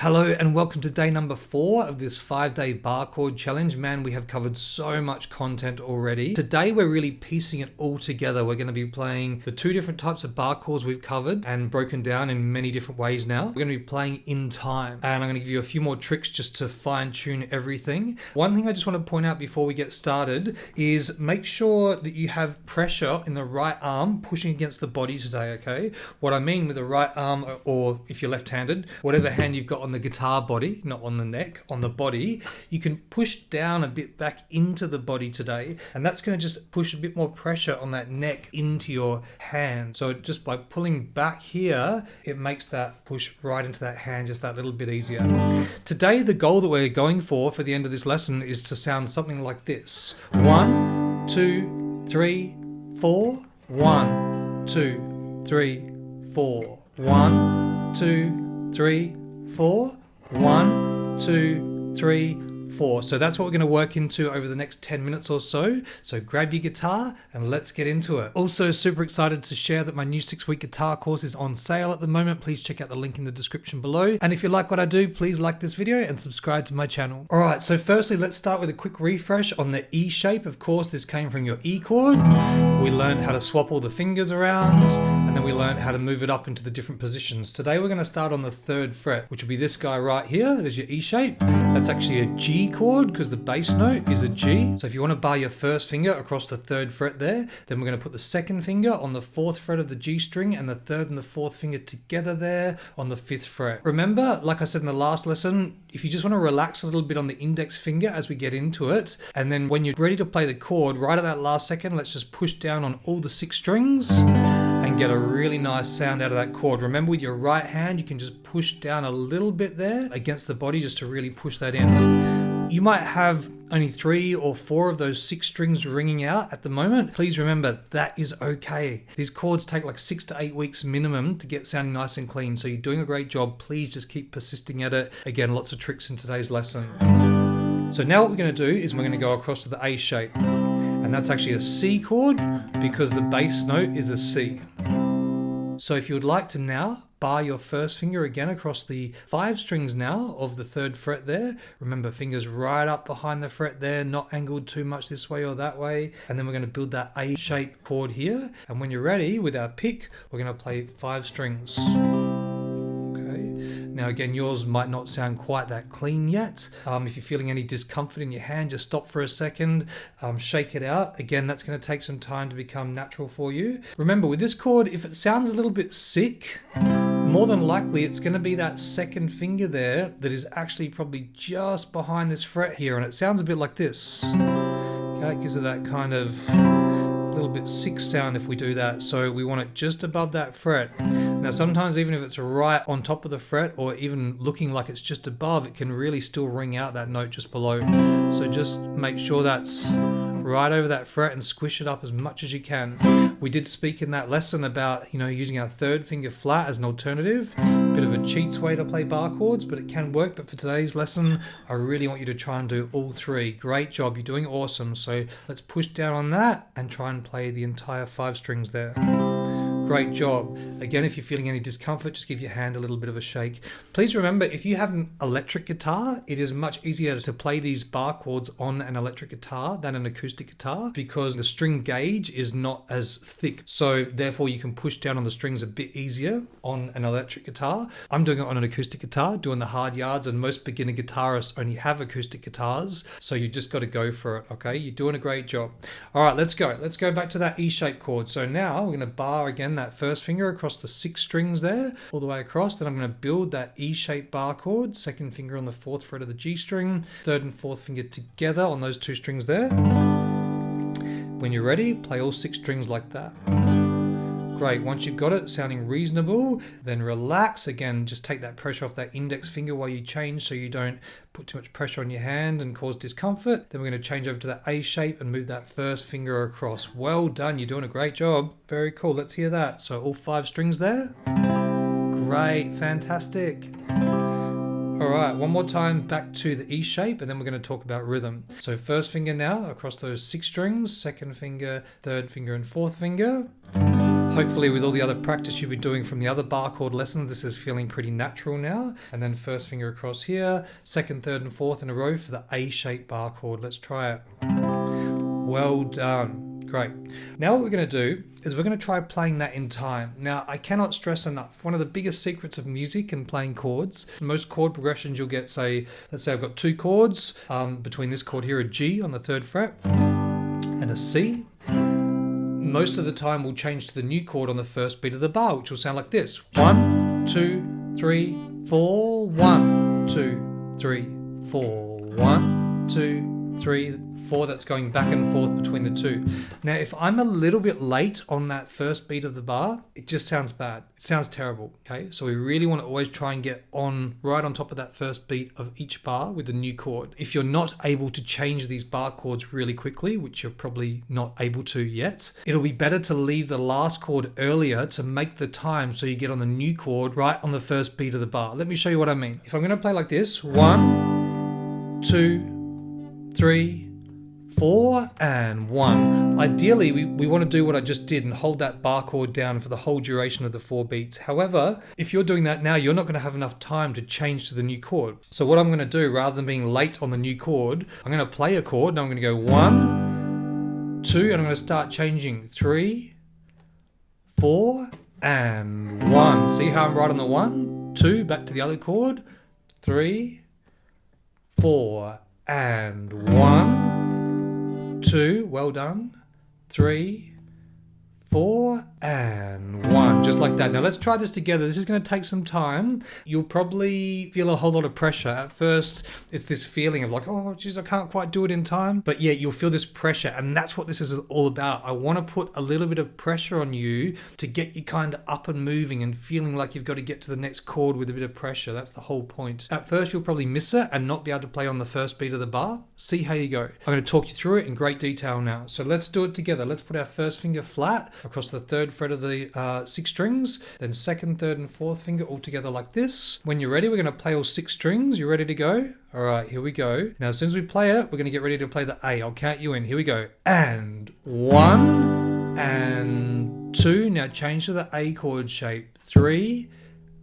Hello and welcome to day number 4 of this 5-day bar chord challenge. Man, we have covered so much content already. Today we're really piecing it all together. We're going to be playing the 2 different types of bar chords we've covered and broken down in many different ways now. We're going to be playing in time, and I'm going to give you a few more tricks just to fine tune everything. One thing I just want to point out before we get started is make sure that you have pressure in the right arm pushing against the body today, okay? What I mean with the right arm, or if you're left-handed, whatever hand you've got on the guitar body, not on the neck, on the body, you can push down a bit back into the body today, and that's going to just push a bit more pressure on that neck into your hand. So just by pulling back here, it makes that push right into that hand just that little bit easier. Today, the goal that we're going for the end of this lesson is to sound something like this. 1, 2, 3, 4. 1, 2, 3, 4. 1, 2, 3, 4. 1, 2, 3, 4. So that's what we're going to work into over the next 10 minutes or so. So grab your guitar and let's get into it. Also super excited to share that my new 6-week guitar course is on sale at the moment. Please check out the link in the description below. And if you like what I do, please like this video and subscribe to my channel. All right, so firstly, let's start with a quick refresh on the E shape. Of course, this came from your E chord. We learned how to swap all the fingers around, and then we learned how to move it up into the different positions. Today we're going to start on the 3rd fret, which will be this guy right here. There's your E shape. That's actually a G chord because the bass note is a G. So if you want to bar your 1st finger across the 3rd fret there, then we're going to put the 2nd finger on the 4th fret of the G string and the 3rd and the 4th finger together there on the 5th fret. Remember, like I said in the last lesson, if you just want to relax a little bit on the index finger as we get into it, and then when you're ready to play the chord, right at that last second, let's just push down on all the 6 strings and get a really nice sound out of that chord. Remember, with your right hand, you can just push down a little bit there against the body just to really push that in. You might have only 3 or 4 of those 6 strings ringing out at the moment. Please remember, that is okay. These chords take like 6 to 8 weeks minimum to get sounding nice and clean. So you're doing a great job. Please just keep persisting at it. Again, lots of tricks in today's lesson. So now what we're going to do is we're going to go across to the A shape. And that's actually a C chord because the bass note is a C. So if you would like to now bar your 1st finger again across the 5 strings now of the 3rd fret there. Remember, fingers right up behind the fret there, not angled too much this way or that way. And then we're going to build that A shape chord here. And when you're ready with our pick, we're going to play 5 strings. Now again, yours might not sound quite that clean yet. If you're feeling any discomfort in your hand, just stop for a second, shake it out. Again, that's going to take some time to become natural for you. Remember, with this chord, if it sounds a little bit sick, more than likely it's going to be that 2nd finger there that is actually probably just behind this fret here, and it sounds a bit like this. Okay, it gives it that kind of little bit sick sound if we do that. So we want it just above that fret. Now sometimes even if it's right on top of the fret or even looking like it's just above, it can really still ring out that note just below. So just make sure that's right over that fret and squish it up as much as you can. We did speak in that lesson about, using our 3rd finger flat as an alternative. Bit of a cheats way to play bar chords, but it can work. But for today's lesson, I really want you to try and do all 3. Great job, you're doing awesome. So let's push down on that and try and play the entire 5 strings there. Great job. Again, if you're feeling any discomfort, just give your hand a little bit of a shake. Please remember, if you have an electric guitar, it is much easier to play these bar chords on an electric guitar than an acoustic guitar because the string gauge is not as thick. So therefore you can push down on the strings a bit easier on an electric guitar. I'm doing it on an acoustic guitar, doing the hard yards, and most beginner guitarists only have acoustic guitars. So you just got to go for it, okay? You're doing a great job. All right, let's go. Let's go back to that E shape chord. So now we're going to bar again that 1st finger across the 6 strings there, all the way across. Then I'm going to build that E-shaped bar chord, 2nd finger on the 4th fret of the G string, 3rd and 4th finger together on those 2 strings there. When you're ready, play all 6 strings like that. Great. Once you've got it sounding reasonable, then relax. Again, just take that pressure off that index finger while you change so you don't put too much pressure on your hand and cause discomfort. Then we're going to change over to that A shape and move that 1st finger across. Well done. You're doing a great job. Very cool. Let's hear that. So all 5 strings there. Great. Fantastic. All right, one more time back to the E shape, and then we're going to talk about rhythm. So 1st finger now across those 6 strings, 2nd finger, 3rd finger, and 4th finger. Hopefully with all the other practice you've been doing from the other bar chord lessons, this is feeling pretty natural now. And then first finger across here, second, third and fourth in a row for the A-shaped bar chord. Let's try it. Well done. Great. Now what we're going to do is we're going to try playing that in time. Now, I cannot stress enough, one of the biggest secrets of music and playing chords, most chord progressions you'll get, say, let's say I've got two chords, between this chord here, a G on the 3rd fret and a C. Most of the time we'll change to the new chord on the first beat of the bar, which will sound like this. 1, 2, 3, 4, 1, 2, 3, 4, 1, 2, 3, 4. That's going back and forth between the two. Now, if I'm a little bit late on that first beat of the bar, it just sounds bad. It sounds terrible, okay? So we really want to always try and get right on top of that first beat of each bar with the new chord. If you're not able to change these bar chords really quickly, which you're probably not able to yet, it'll be better to leave the last chord earlier to make the time so you get on the new chord right on the first beat of the bar. Let me show you what I mean. If I'm going to play like this, 1, 2, 3, 4 and 1. Ideally, we want to do what I just did and hold that bar chord down for the whole duration of the 4 beats. However, if you're doing that now, you're not going to have enough time to change to the new chord. So what I'm going to do, rather than being late on the new chord, I'm going to play a chord and I'm going to go 1, 2, and I'm going to start changing 3, 4 and 1. See how I'm right on the 1, 2, back to the other chord, 3, 4 and 1, 2, well done, 3, 4 and 1, just like that. Now let's try this together. This is going to take some time. You'll probably feel a whole lot of pressure. At first, it's this feeling of like, oh, geez, I can't quite do it in time. But yeah, you'll feel this pressure, and that's what this is all about. I want to put a little bit of pressure on you to get you kind of up and moving and feeling like you've got to get to the next chord with a bit of pressure. That's the whole point. At first, you'll probably miss it and not be able to play on the first beat of the bar. See how you go. I'm going to talk you through it in great detail now. So let's do it together. Let's put our first finger flat across the 3rd fret of the 6 strings, then 2nd, 3rd and 4th finger all together like this. When you're ready, we're going to play all 6 strings. You ready to go? All right, here we go. Now, as soon as we play it, we're going to get ready to play the A. I'll count you in. Here we go. And 1 and 2. Now change to the A chord shape. 3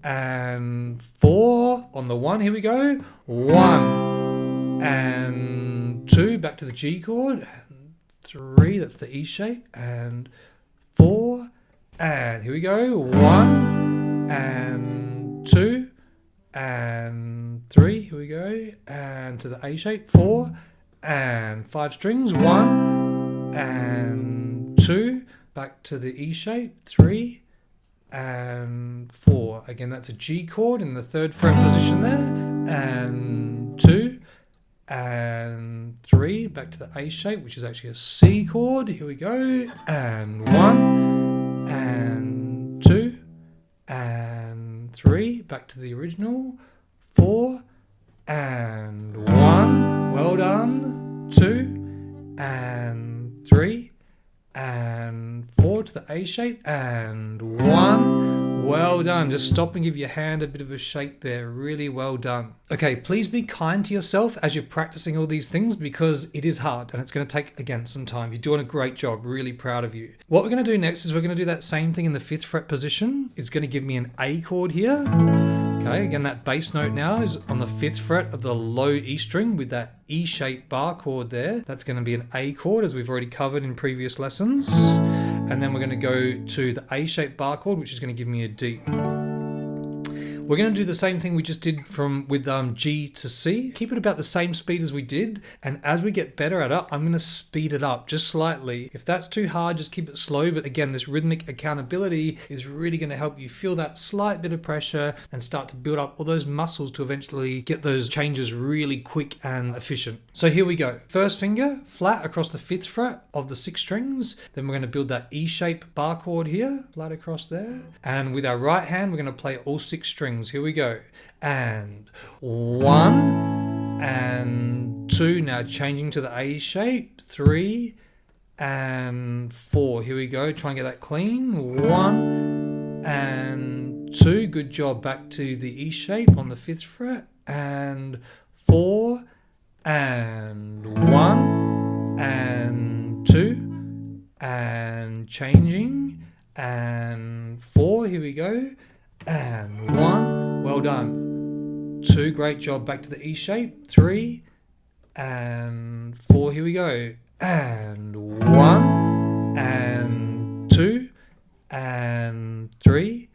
and 4 on the 1. Here we go. 1 and 2. Back to the G chord. 3, that's the E shape, and 4, and here we go, 1 and 2 and 3, here we go, and to the A shape, 4 and 5 strings, 1 and 2, back to the E shape, 3 and 4. Again, that's a G chord in the 3rd fret position there, and 2 and 3, back to the A shape, which is actually a C chord. Here we go, and 1 and 2 and 3, back to the original, 4 and 1, well done, 2 and 3 and 4 to the A shape, and 1, well done. Just stop and give your hand a bit of a shake there. Really well done. Okay, please be kind to yourself as you're practicing all these things, because it is hard and it's going to take, again, some time. You're doing a great job. Really proud of you. What we're going to do next is we're going to do that same thing in the 5th fret position. It's going to give me an A chord here. Okay, again, that bass note now is on the 5th fret of the low E string with that E-shaped bar chord there. That's going to be an A chord, as we've already covered in previous lessons. And then we're going to go to the A-shaped bar chord, which is going to give me a D. We're going to do the same thing we just did with G to C. Keep it about the same speed as we did, and as we get better at it, I'm going to speed it up just slightly. If that's too hard, just keep it slow. But again, this rhythmic accountability is really going to help you feel that slight bit of pressure and start to build up all those muscles to eventually get those changes really quick and efficient. So here we go. First finger flat across the 5th fret of the 6 strings. Then we're going to build that E-shaped bar chord here, flat across there. And with our right hand, we're going to play all 6 strings. Here we go. And 1 and 2. Now changing to the A shape. 3 and 4. Here we go. Try and get that clean. 1 and 2. Good job. Back to the E shape on the 5th fret. And 4 and 1 and 2. And changing. and 4. Here we go. And 1. Well done. 2. Great job. Back to the E shape. 3 and 4. Here we go. And 1 and 2 and 3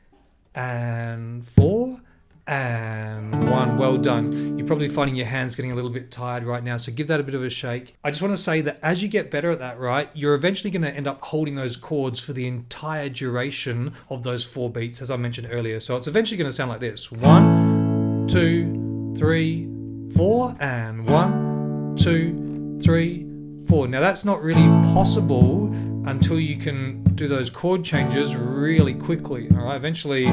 and 4 and 1. Well done. You're probably finding your hands getting a little bit tired right now, so give that a bit of a shake. I just want to say that as you get better at that, right, you're eventually going to end up holding those chords for the entire duration of those 4 beats, as I mentioned earlier. So it's eventually going to sound like this. 1, 2, 3, 4, and 1, 2, 3, 4. Now that's not really possible until you can do those chord changes really quickly. All right, eventually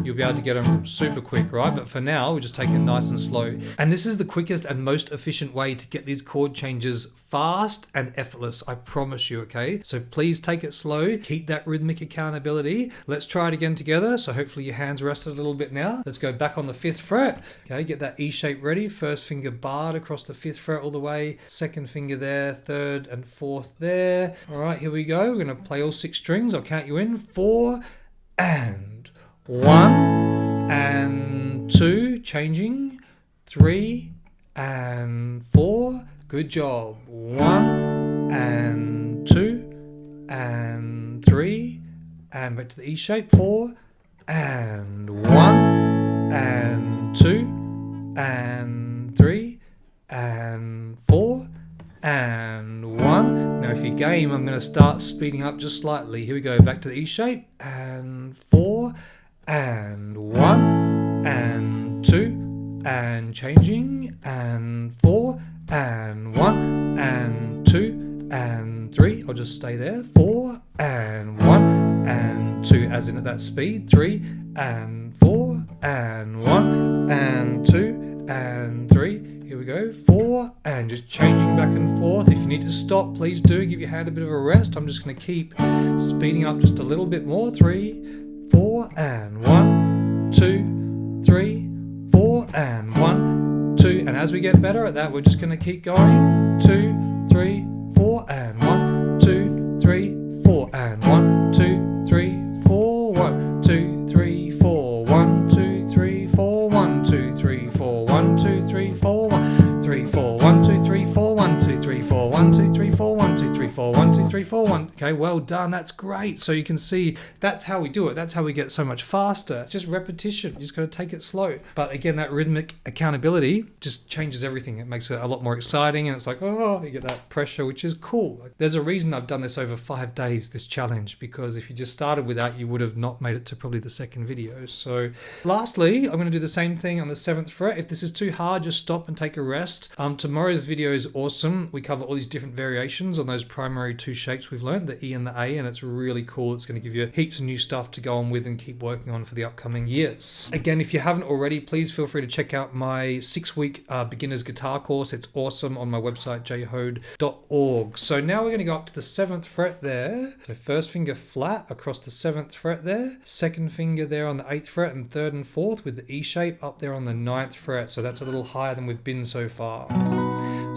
you'll be able to get them super quick, right? But for now, we're just taking it nice and slow. And this is the quickest and most efficient way to get these chord changes fast and effortless, I promise you, okay? So please take it slow, keep that rhythmic accountability. Let's try it again together. So hopefully your hands rested a little bit now. Let's go back on the 5th fret. Okay, get that E shape ready. First finger barred across the 5th fret all the way. Second finger there, 3rd and 4th there. All right, here we go. We're gonna play all 6 strings. I'll count you in. 4 and 1 and 2, changing. 3 and 4. Good job. 1 and 2 and 3 and back to the E shape. 4 and 1 and 2 and 3 and 4 and 1. Now if you're game, I'm going to start speeding up just slightly. Here we go. Back to the E shape. And 4 and 1 and 2 and changing. And 4 and 1 and 2 and 3. I'll just stay there. 4 and 1 and 2, as in at that speed. 3 and 4 and 1 and 2 and 3. Here we go. 4 and just changing back and forth. If you need to stop, please do. Give your hand a bit of a rest. I'm just going to keep speeding up just a little bit more. 3, 4 and 1, 2, 3, 4 and 1, 2. And as we get better at that, we're just going to keep going. 2, 3, 4 and 1, 2, 3, 4 and 1, 2, 3, 4, 1, 2, 3, 4, 1, 2, 3, 4, 1, 2, 3, 4, 1, 2, 3, 4, 1, 3, 4, 1, 2, 3, 4, 1, 2, 3, 4, 1, 2, 3, 4, 1, 2, 3, 4, 1, 2, 3, 4, 1. Okay, well done. That's great. So you can see that's how we do it. That's how we get so much faster. It's just repetition. You just got to take it slow. But again, that rhythmic accountability just changes everything. It makes it a lot more exciting, and it's like, oh, you get that pressure, which is cool. Like, there's a reason I've done this over 5 days, this challenge, because if you just started with that, you would have not made it to probably the second video. So lastly, I'm going to do the same thing on the 7th fret. If this is too hard, just stop and take a rest. Tomorrow's video is awesome. We cover all these different variations on those primary 2 shapes we've learned, the E and the A, and it's really cool. It's going to give you heaps of new stuff to go on with and keep working on for the upcoming years. Again, if you haven't already, please feel free to check out my 6-week beginner's guitar course. It's awesome on my website, jhode.org. So now we're going to go up to the 7th fret there. So first finger flat across the 7th fret there. Second finger there on the 8th fret, and 3rd and 4th with the E shape up there on the 9th fret. So that's a little higher than we've been so far.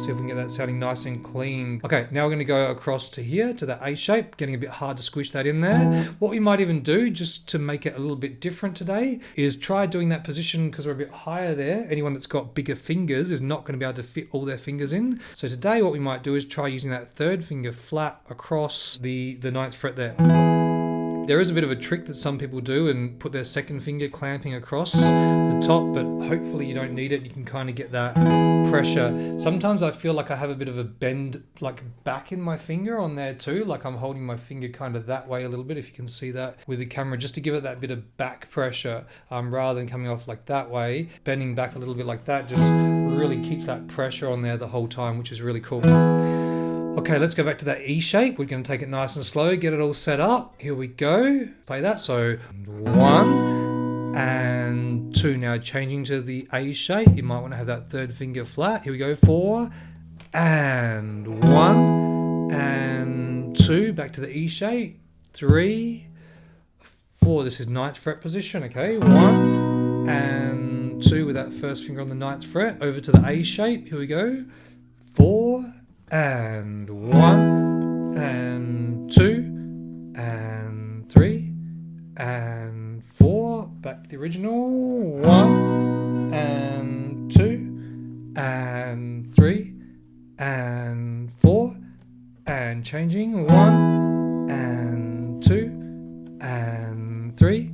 See if we can get that sounding nice and clean. Okay, now we're going to go across to here, to the A shape, getting a bit hard to squish that in there. What we might even do, just to make it a little bit different today, is try doing that position because we're a bit higher there. Anyone that's got bigger fingers is not going to be able to fit all their fingers in. So today what we might do is try using that 3rd finger flat across the 9th fret there. There is a bit of a trick that some people do and put their 2nd finger clamping across the top, but hopefully you don't need it. You can kind of get that pressure. Sometimes I feel like I have a bit of a bend like back in my finger on there too, like I'm holding my finger kind of that way a little bit, if you can see that with the camera, just to give it that bit of back pressure rather than coming off like that way. Bending back a little bit like that just really keeps that pressure on there the whole time, which is really cool. Okay, let's go back to that E shape. We're going to take it nice and slow, get it all set up. Here we go. Play that. So 1 and 2. Now changing to the A shape. You might want to have that 3rd finger flat. Here we go. 4 and 1 and 2. Back to the E shape. 3, 4. This is 9th fret position. Okay, 1 and 2 with that 1st finger on the 9th fret. Over to the A shape. Here we go. 4 and 1 and 2 and and 4. Back to the original. 1 and 2 and 3 and 4. And changing. 1 and 2 and 3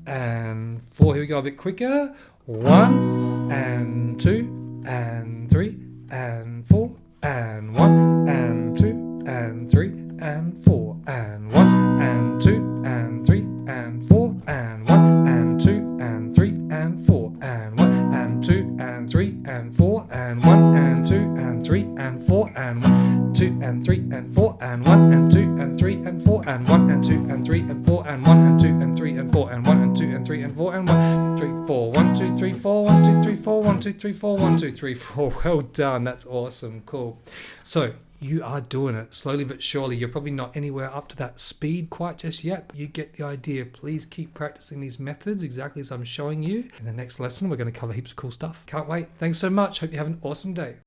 and 4. Here we go a bit quicker. 1 and 2 and 3 and 4 and 1 and 2 and 3 and 4 and 1 and 2 and 3 and 4 and 1 and 2 and 3 and 4 and 1 and 2 and 3 and 4 and 1 and 2 and 3 and 4 and 1, 2 and 3 and 4 and 1 and 2 and 3 and 4 and 1 and 2 and 3 and 4 and 1 and 2 and 3 and 4 and 1 and 2 and 3 and 4 and 1, 3, 4, 1, 2, 3, 4, 1, 2, 3, 4, 1, 2, 3, 4, 1, 2, 3, 4. Well done. That's awesome. Cool. So you are doing it slowly but surely. You're probably not anywhere up to that speed quite just yet, but you get the idea. Please keep practicing these methods exactly as I'm showing you. In the next lesson, we're going to cover heaps of cool stuff. Can't wait. Thanks so much. Hope you have an awesome day.